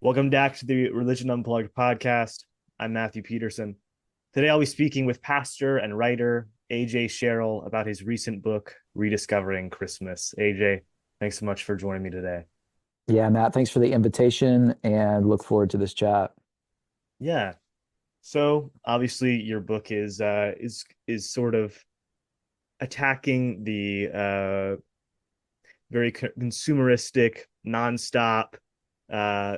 Welcome back to the Religion Unplugged podcast. I'm Matthew Peterson. Today I'll be speaking with pastor and writer AJ Sherril about his recent book, Rediscovering Christmas. AJ, thanks so much for joining me today. Yeah, Matt, thanks for the invitation and look forward to this chat. Yeah. So obviously your book is sort of attacking the very consumeristic, nonstop uh,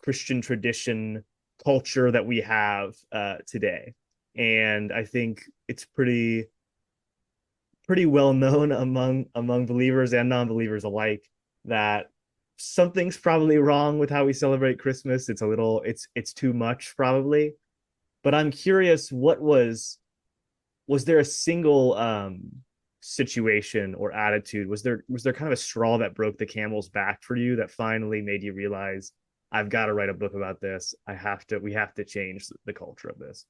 Christian tradition culture that we have today. And I think it's pretty well known among believers and non-believers alike that something's probably wrong with how we celebrate Christmas. It's too much probably. But I'm curious, was there a single situation or attitude? Was there kind of a straw that broke the camel's back for you that finally made you realize I've got to write a book about this. We have to change the culture of this.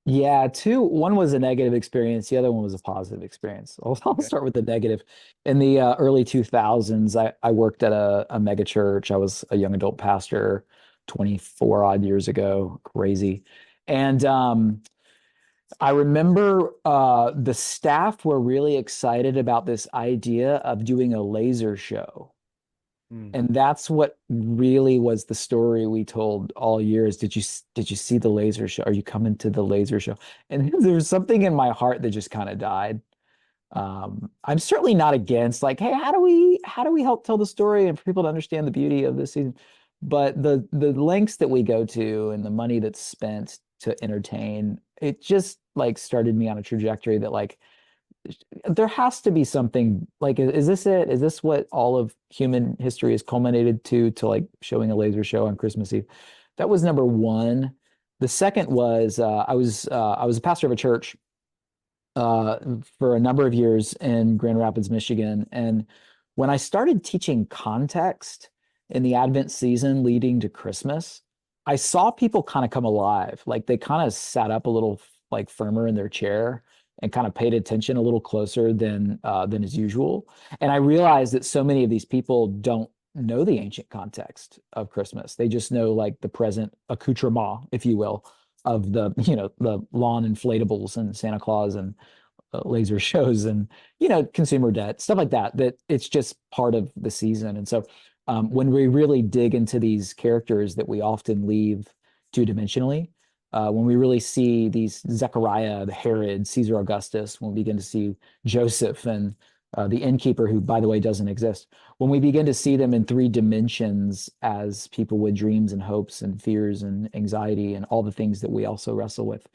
Yeah, one was a negative experience, the other one was a positive experience. I'll Okay. start with the negative. In the early 2000s, I worked at a mega church. I was a young adult pastor 24 odd years ago, crazy. And I remember the staff were really excited about this idea of doing a laser show. Hmm. And that's what really was the story we told all years. Did you see the laser show? Are you coming to the laser show? And there was something in my heart that just kind of died. I'm certainly not against like, hey, how do we help tell the story and for people to understand the beauty of this season? But the lengths that we go to and the money that's spent to entertain, it just like started me on a trajectory that like there has to be something like is this it? Is this what all of human history is culminated to like showing a laser show on Christmas Eve? That was number one. The second was I was a pastor of a church uh, for a number of years in Grand Rapids, Michigan, and when I started teaching context in the Advent season leading to Christmas, I saw people kind of come alive. Like they kind of sat up a little like firmer in their chair and kind of paid attention a little closer than is usual. And I realized that so many of these people don't know the ancient context of Christmas. They just know like the present accoutrement, if you will, of the lawn inflatables and Santa Claus and laser shows and consumer debt, stuff like that. That it's just part of the season. And so when we really dig into these characters that we often leave two-dimensionally, when we really see these Zechariah, the Herod, Caesar Augustus, when we begin to see Joseph and the innkeeper, who, by the way, doesn't exist, when we begin to see them in three dimensions as people with dreams and hopes and fears and anxiety and all the things that we also wrestle with.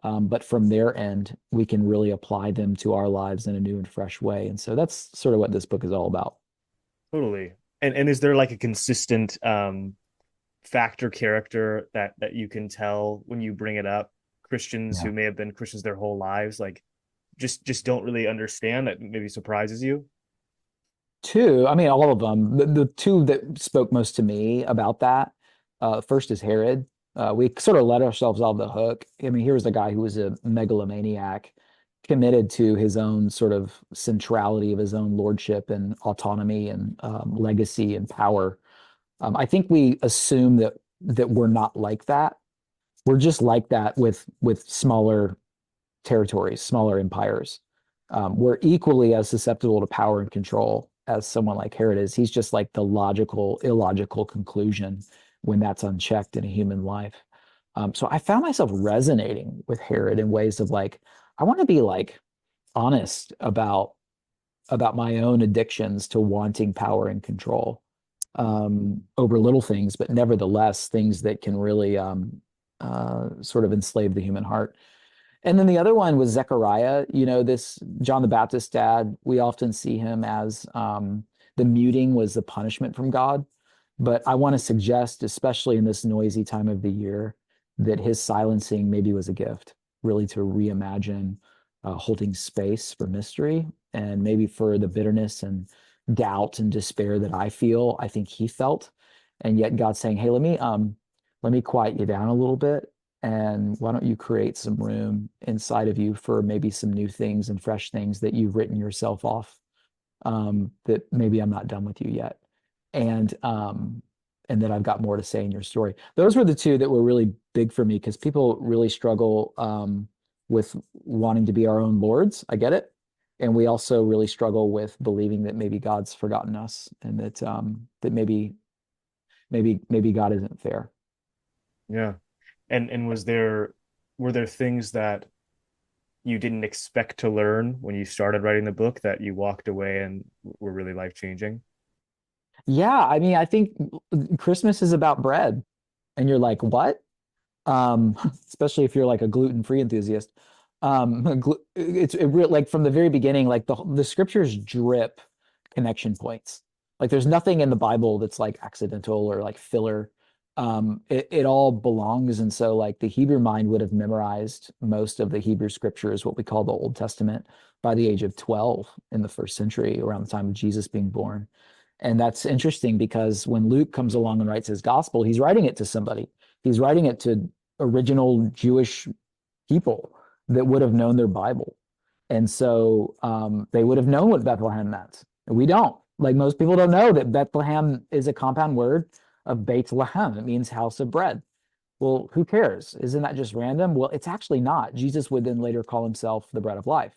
But from their end, we can really apply them to our lives in a new and fresh way. And so that's sort of what this book is all about. Totally. And is there like a consistent factor character that you can tell when you bring it up? Christians Yeah. who may have been Christians their whole lives, like just don't really understand that maybe surprises you. Two, I mean, all of them. The two that spoke most to me about that, first is Herod. We sort of let ourselves off the hook. I mean, here was a guy who was a megalomaniac, committed to his own sort of centrality of his own lordship and autonomy and legacy and power. I think we assume that we're not like that. We're just like that with smaller territories, smaller empires. We're equally as susceptible to power and control as someone like Herod is. He's just like the logical, illogical conclusion when that's unchecked in a human life. So I found myself resonating with Herod in ways of like, I want to be like honest about my own addictions to wanting power and control over little things, but nevertheless things that can really sort of enslave the human heart. And then the other one was Zechariah. This John the Baptist dad, we often see him as the muting was the punishment from God. But I want to suggest, especially in this noisy time of the year, that his silencing maybe was a gift, really to reimagine holding space for mystery and maybe for the bitterness and doubt and despair that I feel, I think he felt. And yet God's saying, hey, let me quiet you down a little bit and why don't you create some room inside of you for maybe some new things and fresh things that you've written yourself off that maybe I'm not done with you yet. And and that I've got more to say in your story. Those were the two that were really big for me because people really struggle with wanting to be our own lords. I get it. And we also really struggle with believing that maybe God's forgotten us and that maybe God isn't fair. Yeah. And were there things that you didn't expect to learn when you started writing the book that you walked away and were really life changing? Yeah, I mean, I think Christmas is about bread. And you're like, what? Especially if you're like a gluten-free enthusiast. It's real like from the very beginning, like the scriptures drip connection points. Like there's nothing in the Bible that's like accidental or like filler. It all belongs. And so like the Hebrew mind would have memorized most of the Hebrew scriptures, what we call the Old Testament, by the age of 12 in the first century, around the time of Jesus being born. And that's interesting because when Luke comes along and writes his gospel, he's writing it to somebody. He's writing it to original Jewish people that would have known their Bible. And so they would have known what Bethlehem meant. We don't. Like most people don't know that Bethlehem is a compound word of Beit Lehem. It means house of bread. Well, who cares? Isn't that just random? Well, it's actually not. Jesus would then later call himself the bread of life,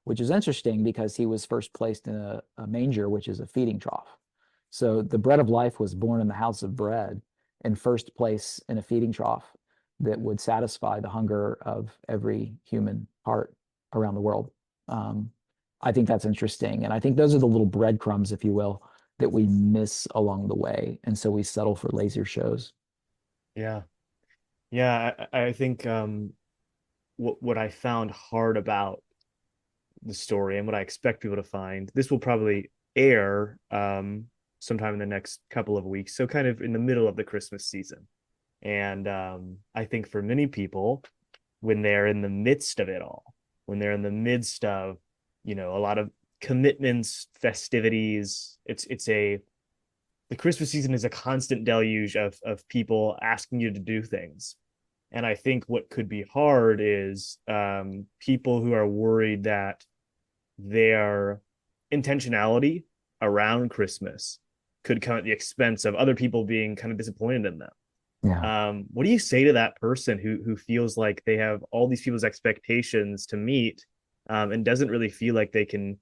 which is interesting because he was first placed in a manger, which is a feeding trough. So the bread of life was born in the house of bread in first place in a feeding trough that would satisfy the hunger of every human heart around the world. Um, I think that's interesting. And I think those are the little breadcrumbs, if you will, that we miss along the way. And so we settle for laser shows. Yeah. Yeah, I think what I found hard about the story and what I expect people to find, this will probably air sometime in the next couple of weeks, so kind of in the middle of the Christmas season. And I think for many people, when they're in the midst of it all, when they're in the midst of, a lot of commitments, festivities, the Christmas season is a constant deluge of people asking you to do things. And I think what could be hard is people who are worried that their intentionality around Christmas could come at the expense of other people being kind of disappointed in them. Yeah. What do you say to that person who feels like they have all these people's expectations to meet, and doesn't really feel like they can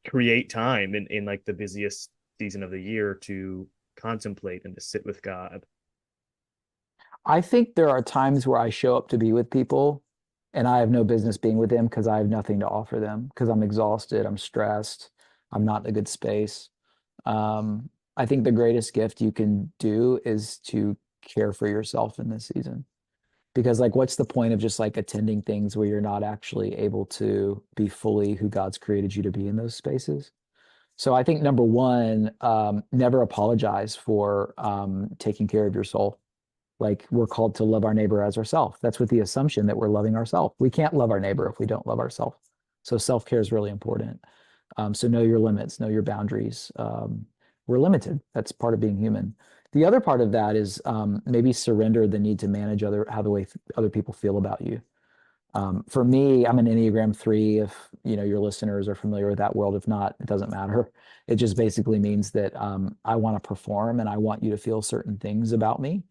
create time in like the busiest season of the year to contemplate and to sit with God? I think there are times where I show up to be with people and I have no business being with them because I have nothing to offer them because I'm exhausted, I'm stressed, I'm not in a good space. I think the greatest gift you can do is to care for yourself in this season. Because like what's the point of just like attending things where you're not actually able to be fully who God's created you to be in those spaces? So I think number one, never apologize for taking care of your soul. Like we're called to love our neighbor as ourselves. That's with the assumption that we're loving ourselves. We can't love our neighbor if we don't love ourselves. So self-care is really important. So know your limits, know your boundaries. We're limited. That's part of being human. The other part of that is maybe surrender the need to manage how the way other people feel about you. For me, I'm an Enneagram 3. If your listeners are familiar with that world, if not, it doesn't matter. It just basically means that I want to perform and I want you to feel certain things about me.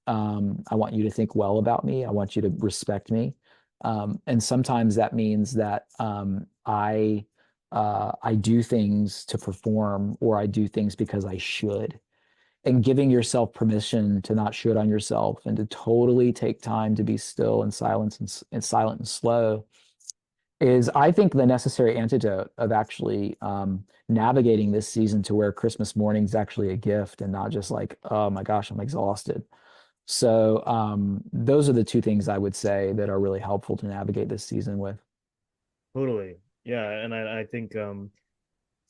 I want you to think well about me. I want you to respect me. And sometimes that means that I do things to perform or I do things because I should. And giving yourself permission to not should on yourself and to totally take time to be still and silent and slow is, I think, the necessary antidote of actually navigating this season to where Christmas morning is actually a gift and not just like, oh my gosh, I'm exhausted. So those are the two things I would say that are really helpful to navigate this season with. Totally. Yeah. And I think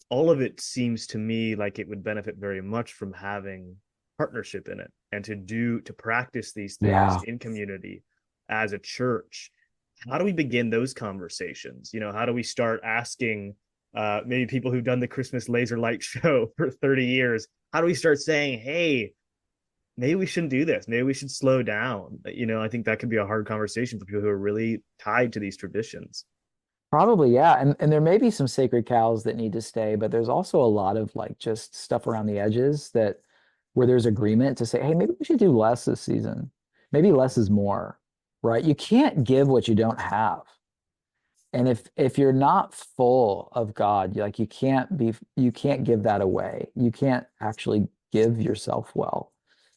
all of it seems to me like it would benefit very much from having partnership in it and to practice these things Yeah. in community as a church. How do we begin those conversations? How do we start asking maybe people who've done the Christmas laser light show for 30 years, how do we start saying, hey, maybe we shouldn't do this, maybe we should slow down? I think that could be a hard conversation for people who are really tied to these traditions. Probably, yeah. And there may be some sacred cows that need to stay, but there's also a lot of like just stuff around the edges that where there's agreement to say, hey, maybe we should do less this season. Maybe less is more, right? You can't give what you don't have. And if you're not full of God, like you can't give that away. You can't actually give yourself well.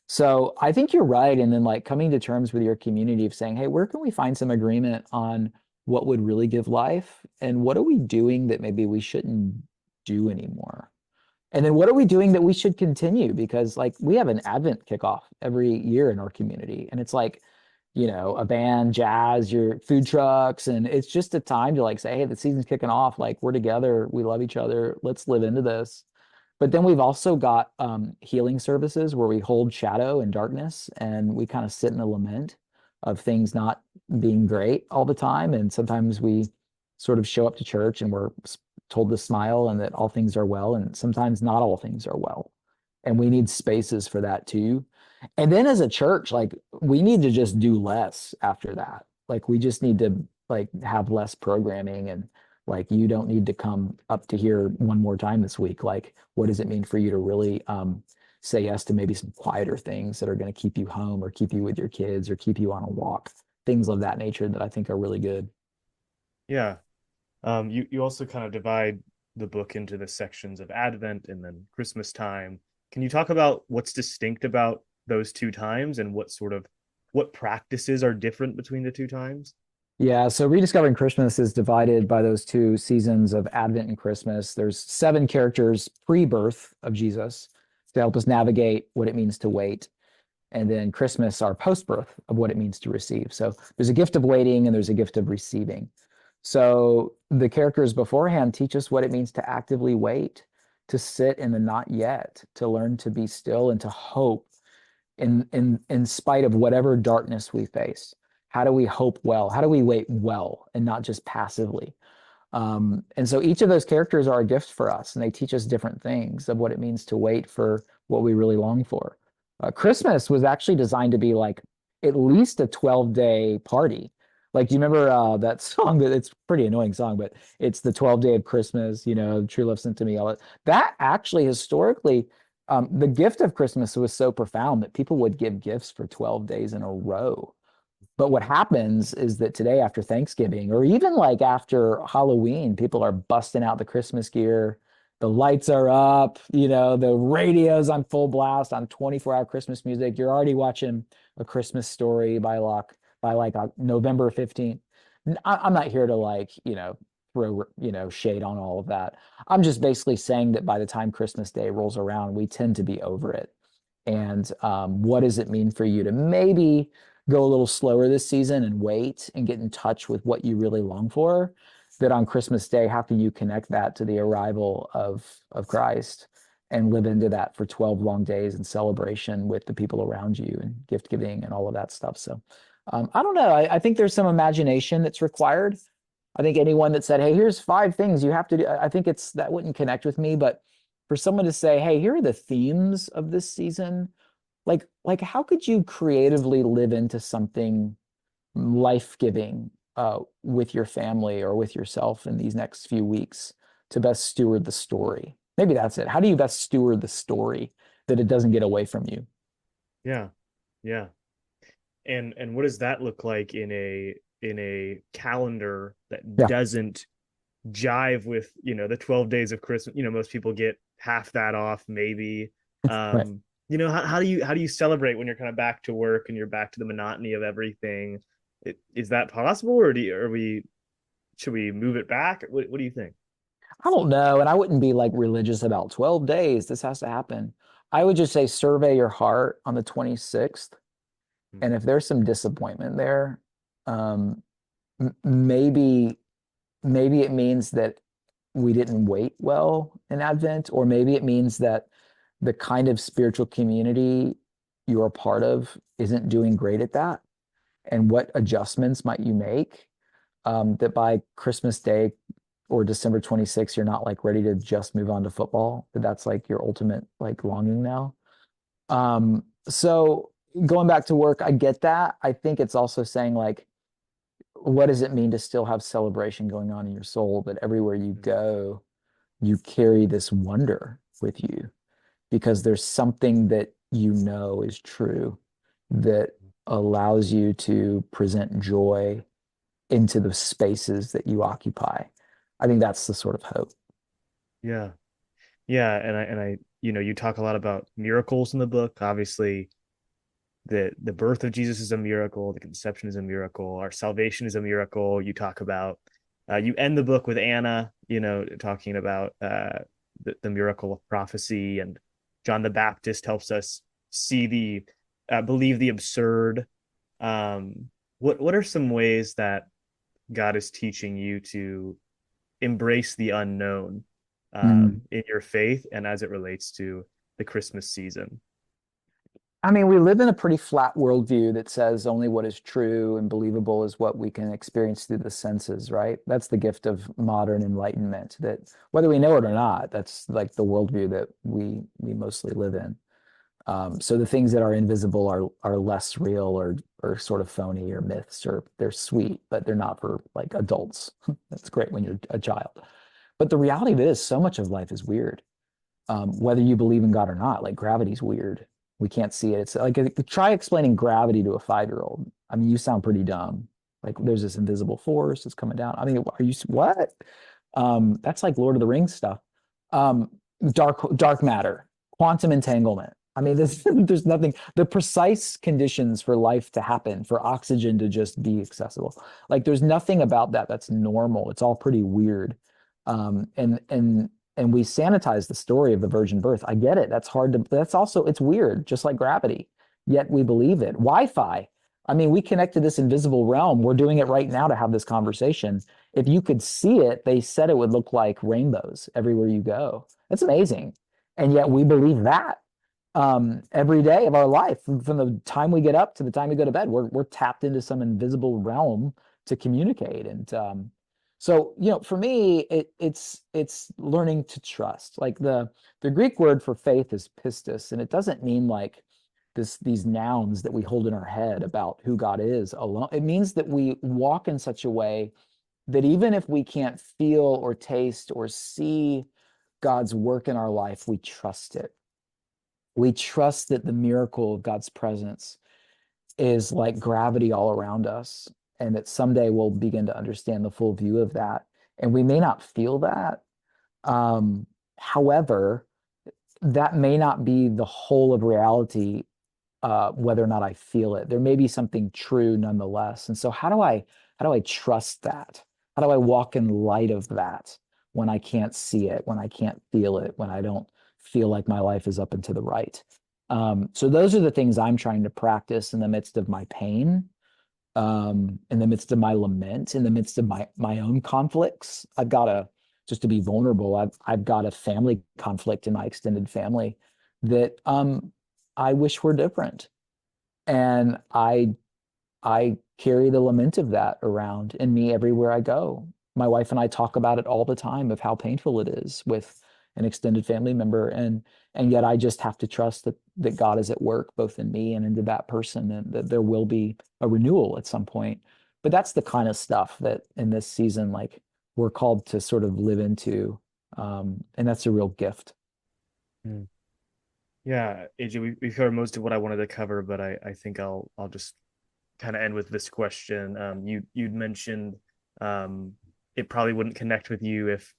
So I think you're right. And then like coming to terms with your community of saying, hey, where can we find some agreement on what would really give life? And what are we doing that maybe we shouldn't do anymore? And then what are we doing that we should continue? Because like we have an Advent kickoff every year in our community. And it's like, a band, jazz, your food trucks. And it's just a time to like say, hey, the season's kicking off. Like we're together. We love each other. Let's live into this. But then we've also got healing services where we hold shadow and darkness and we kind of sit in a lament of things not being great all the time. And sometimes we sort of show up to church and we're told to smile and that all things are well. And sometimes not all things are well. And we need spaces for that too. And then as a church, like we need to just do less after that. Like we just need to like have less programming and like you don't need to come up to here one more time this week. Like what does it mean for you to really say yes to maybe some quieter things that are going to keep you home or keep you with your kids or keep you on a walk, things of that nature that I think are really good. Yeah. You also kind of divide the book into the sections of Advent and then Christmas time. Can you talk about what's distinct about those two times and what practices are different between the two times? Yeah, so Rediscovering Christmas is divided by those two seasons of Advent and Christmas. There's 7 characters pre-birth of Jesus to help us navigate what it means to wait. And then Christmas are post-birth of what it means to receive. So there's a gift of waiting and there's a gift of receiving. So the characters beforehand teach us what it means to actively wait, to sit in the not yet, to learn to be still and to hope in spite of whatever darkness we face. How do we hope well? How do we wait well and not just passively? And so each of those characters are a gift for us, and they teach us different things of what it means to wait for what we really long for. Christmas was actually designed to be like at least a 12-day party. Like, do you remember that song that it's a pretty annoying song, but it's the 12th day of Christmas, true love sent to me, all that. That actually historically, the gift of Christmas was so profound that people would give gifts for 12 days in a row. But what happens is that today, after Thanksgiving, or even like after Halloween, people are busting out the Christmas gear. The lights are up, the radio's on full blast on 24-hour Christmas music. You're already watching A Christmas Story by November 15th. I'm not here to like, throw, shade on all of that. I'm just basically saying that by the time Christmas Day rolls around, we tend to be over it. And what does it mean for you to maybe go a little slower this season and wait and get in touch with what you really long for? That on Christmas Day, how can you connect that to the arrival of Christ and live into that for 12 long days in celebration with the people around you and gift giving and all of that stuff? So I don't know. I think there's some imagination that's required. I think anyone that said, hey, here's 5 things you have to do, I think that wouldn't connect with me. But for someone to say, hey, here are the themes of this season, like how could you creatively live into something life-giving with your family or with yourself in these next few weeks to best steward the story? Maybe that's it. How do you best steward the story that it doesn't get away from you? Yeah. Yeah. And what does that look like in a calendar that Yeah, doesn't jive with, the 12 days of Christmas? Most people get half that off maybe. right. How do you celebrate when you're kind of back to work and you're back to the monotony of everything? Is that possible, or should we move it back? What do you think? I don't know. And I wouldn't be like religious about 12 days. This has to happen. I would just say survey your heart on the 26th. And if there's some disappointment there, um, maybe it means that we didn't wait well in Advent, or maybe it means that the kind of spiritual community you're a part of isn't doing great at that. And what adjustments might you make that by Christmas Day or December 26th, you're not like ready to just move on to football, that that's like your ultimate like longing now. So going back to work, I get that. I think it's also saying like, what does it mean to still have celebration going on in your soul, that everywhere you go, you carry this wonder with you because there's something that you know is true that allows you to present joy into the spaces that you occupy. I think that's the sort of hope. Yeah. Yeah, and I, you talk a lot about miracles in the book. Obviously, the birth of Jesus is a miracle, the conception is a miracle, our salvation is a miracle. You talk about you end the book with Anna, talking about the miracle of prophecy, and John the Baptist helps us see the believe the absurd. What are some ways that God is teaching you to embrace the unknown Mm. in your faith and as it relates to the Christmas season? I mean, we live in a pretty flat worldview that says only what is true and believable is what we can experience through the senses, right? That's the gift of modern enlightenment, that whether we know it or not, that's like the worldview that we mostly live in. So the things that are invisible are less real or sort of phony or myths, or they're sweet, but they're not for like adults. That's great when you're a child. But the reality of it is so much of life is weird. Whether you believe in God or not, like gravity's weird. We can't see it. It's like try explaining gravity to a 5-year-old. I mean, you sound pretty dumb. Like there's this invisible force that's coming down. I mean, are you what? That's like Lord of the Rings stuff. Um, dark matter, quantum entanglement. I mean, there's nothing, the precise conditions for life to happen, for oxygen to just be accessible. Like there's nothing about that that's normal. It's all pretty weird. And we sanitize the story of the virgin birth. I get it. That's hard to, that's also, it's weird, just like gravity. Yet we believe it. Wi-Fi. I mean, we connect to this invisible realm. We're doing it right now to have this conversation. If you could see it, they said it would look like rainbows everywhere you go. That's amazing. And yet we believe that every day of our life, from the time we get up to the time we go to bed, we're tapped into some invisible realm to communicate. And so, for me, it's learning to trust. Like the Greek word for faith is pistis, and it doesn't mean like these nouns that we hold in our head about who God is alone. It means that we walk in such a way that even if we can't feel or taste or see God's work in our life, we trust it. We trust that the miracle of God's presence is like gravity all around us, and that someday we'll begin to understand the full view of that. And we may not feel that. However, that may not be the whole of reality, whether or not I feel it. There may be something true nonetheless. And so how do I trust that? How do I walk in light of that when I can't see it, when I can't feel it, when I don't feel like my life is up and to the right? So those are the things I'm trying to practice in the midst of my pain, in the midst of my lament, in the midst of my own conflicts. I've got a just to be vulnerable. I've got a family conflict in my extended family that I wish were different, and I carry the lament of that around in me everywhere I go. My wife and I talk about it all the time of how painful it is with an extended family member, and yet I just have to trust that God is at work both in me and into that person, and that there will be a renewal at some point. But that's the kind of stuff that in this season, like we're called to sort of live into, and that's a real gift. Hmm. Yeah, AJ, we've covered most of what I wanted to cover, but I think I'll just kind of end with this question. You'd mentioned it probably wouldn't connect with you if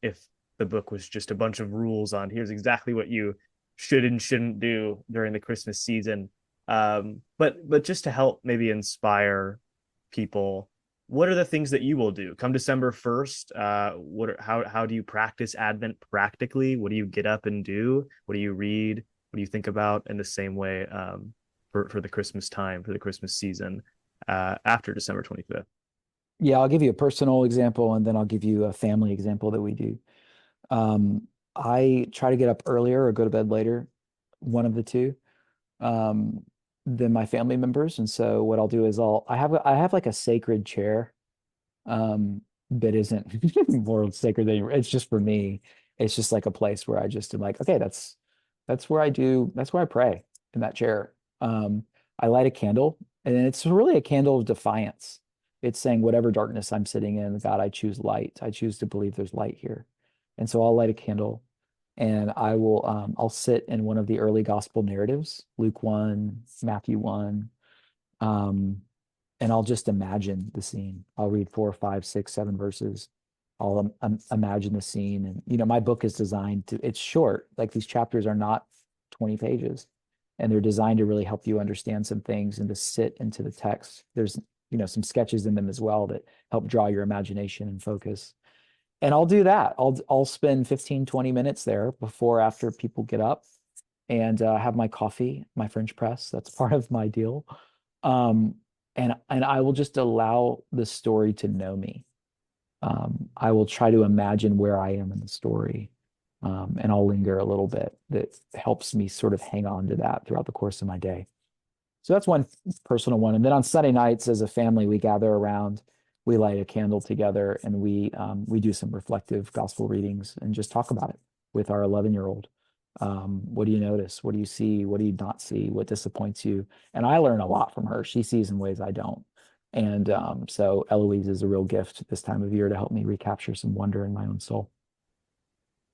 the book was just a bunch of rules on here's exactly what you should and shouldn't do during the Christmas season. But just to help maybe inspire people, what are the things that you will do come December 1st? How do you practice Advent practically? What do you get up and do? What do you read? What do you think about in the same way for the Christmas time, for the Christmas season after December 25th? Yeah, I'll give you a personal example, and then I'll give you a family example that we do. I try to get up earlier or go to bed later, one of the two, um, than my family members. And so what I'll do is I have like a sacred chair, that isn't more sacred than it's just for me. It's just like a place where I just am like, okay, that's where I pray in that chair. I light a candle, and it's really a candle of defiance. It's saying, whatever darkness I'm sitting in, God, I choose light. I choose to believe there's light here. And so I'll light a candle. and I'll sit in one of the early gospel narratives, Luke 1, Matthew 1, um, and I'll just imagine the scene. I'll read 4, 5, 6, 7 verses. I'll imagine the scene. And, my book is designed it's short. Like these chapters are not 20 pages, and they're designed to really help you understand some things and to sit into the text. There's, some sketches in them as well that help draw your imagination and focus. And I'll do that. I'll spend 15, 20 minutes there before, after people get up, and have my coffee, my French press. That's part of my deal. Um, and I will just allow the story to know me. I will try to imagine where I am in the story. And I'll linger a little bit. That helps me sort of hang on to that throughout the course of my day. So that's one personal one. And then on Sunday nights, as a family, we gather around, we light a candle together, and we do some reflective gospel readings and just talk about it with our 11-year-old. What do you notice? What do you see? What do you not see? What disappoints you? And I learn a lot from her. She sees in ways I don't. And so Eloise is a real gift this time of year to help me recapture some wonder in my own soul.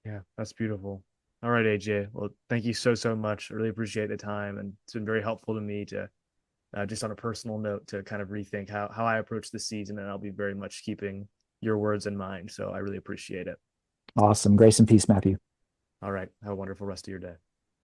Yeah, that's beautiful. All right, AJ. Well, thank you so, so much. I really appreciate the time. And it's been very helpful to me to just on a personal note to kind of rethink how I approach the season. And I'll be very much keeping your words in mind. So I really appreciate it. Awesome. Grace and peace, Matthew. All right. Have a wonderful rest of your day.